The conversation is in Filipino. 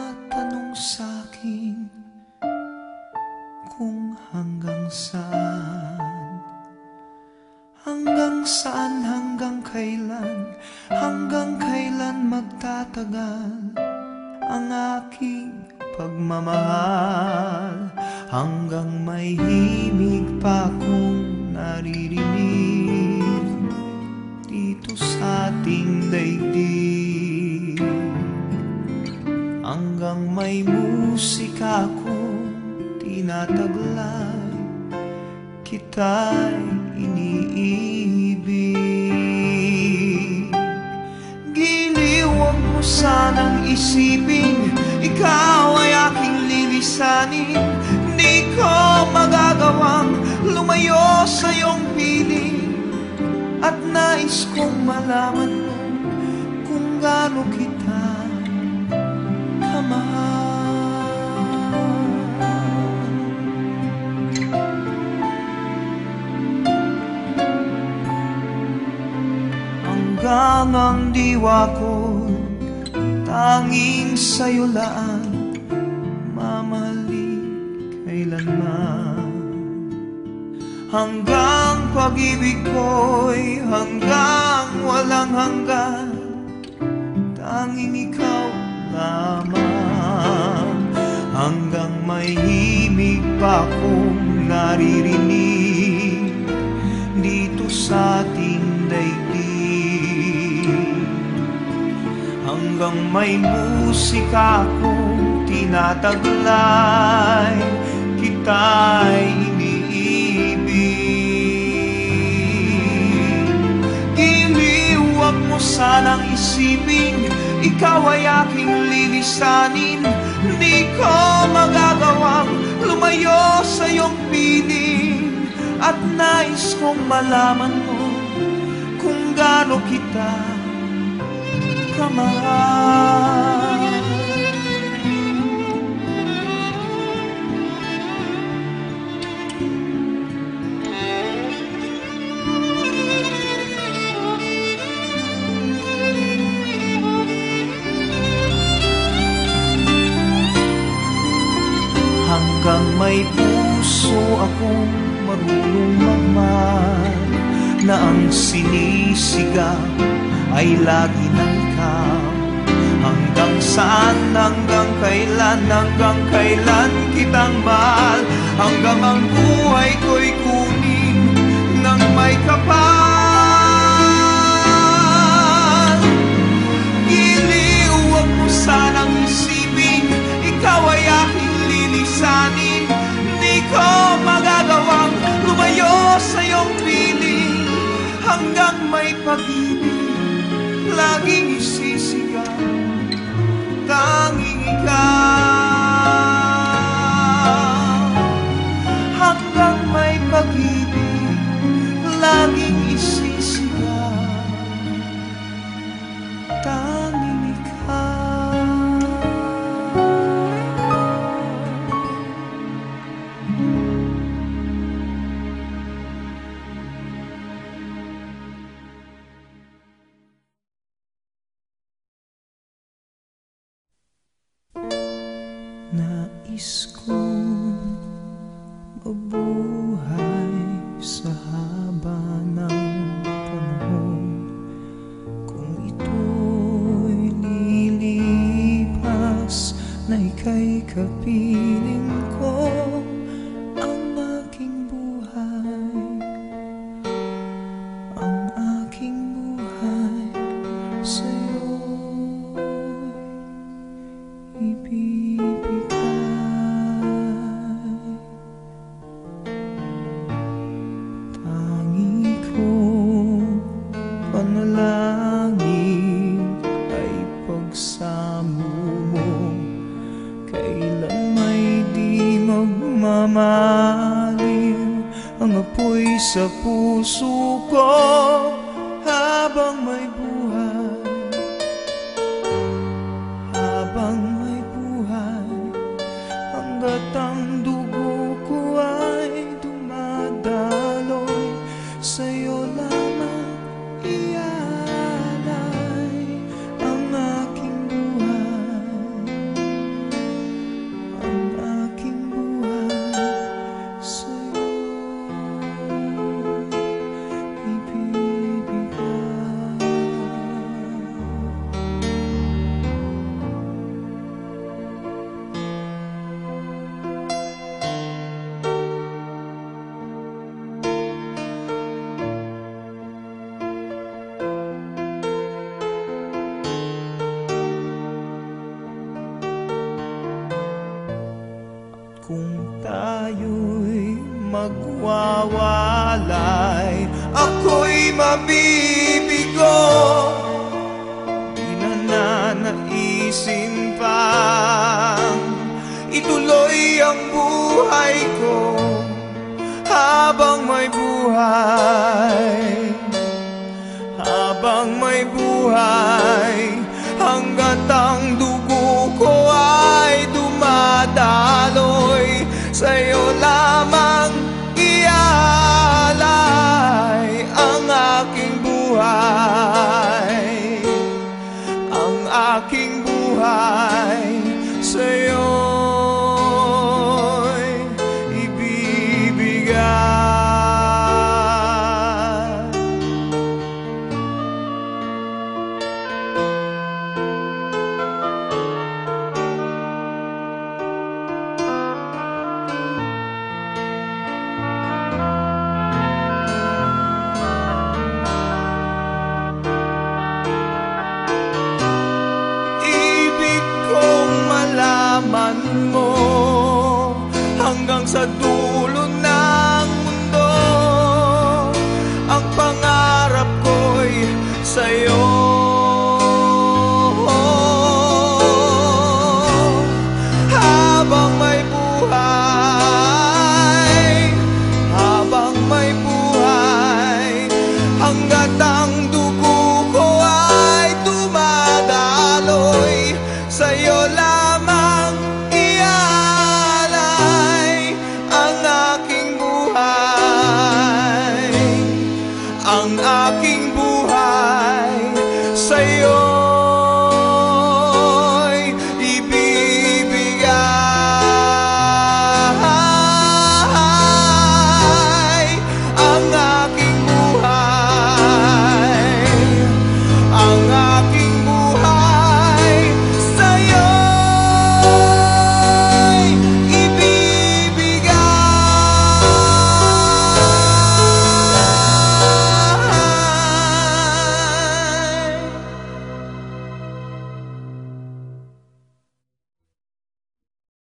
tinatanong sa'kin kung hanggang saan, hanggang kailan magtatagal ang aking pagmamahal, hanggang may himig pa akong naririnig dito sa ating daigdig, hanggang may musika akong tinataglay, kita'y iniibig. Giliw, huwag mo sanang isipin ikaw ay aking lilisanin. Di ko magagawang lumayo sa iyong piling, at nais kong malaman mo kung gaano kita kamahal. Hanggang ang diwa ko tanging sa'yo lang mamahalin kailanman, hanggang pag-ibig ko'y hanggang walang hanggan, tanging ikaw lamang, hanggang may himig pa akong naririnig dito sa ating daigdig, hanggang may musika akong tinataglay, kita'y iniibig. Giliw, huwag mo sanang isipin ikaw ay aking lilisanin. Di ko magagawang lumayo sa iyong piling, at nais kong malaman mo kung gaano kita kamahal. Hanggang may puso akong marunong magmahal, na ang sinisigaw ay lagi ng ikaw. Hanggang saan, hanggang kailan kitang mahal, hanggang ang buhay ko'y kunin ng may kapal. Giliw, huwag mo sanang isipin ikaw ay aking lilisanin. Di ko magagawang lumayo sa iyong piling, hanggang may pag-ibig laging isisigaw, tanging ikaw. Hanggang may pag-ibig laging isisigaw, tanging ikaw. Nais kong mabuhay sa haba ng panahon, kung ito'y lilipas na ika'y kapiling ko. Ang aking buhay, ang aking buhay sa'yo'y ibibigay. Tangi kong panalangin ay pagsamo mo, kailan may di magmamalim ang apoy sa puso ko. Habang may buhay, habang may buhay, hanggat ang dugo ko ay dumadaloy, sa'yo lamang ialay ang aking buhay. kung tayo'y magwawalay. Ako'y mabibigo, di na nanaisin pang ituloy ang buhay ko habang may buhay.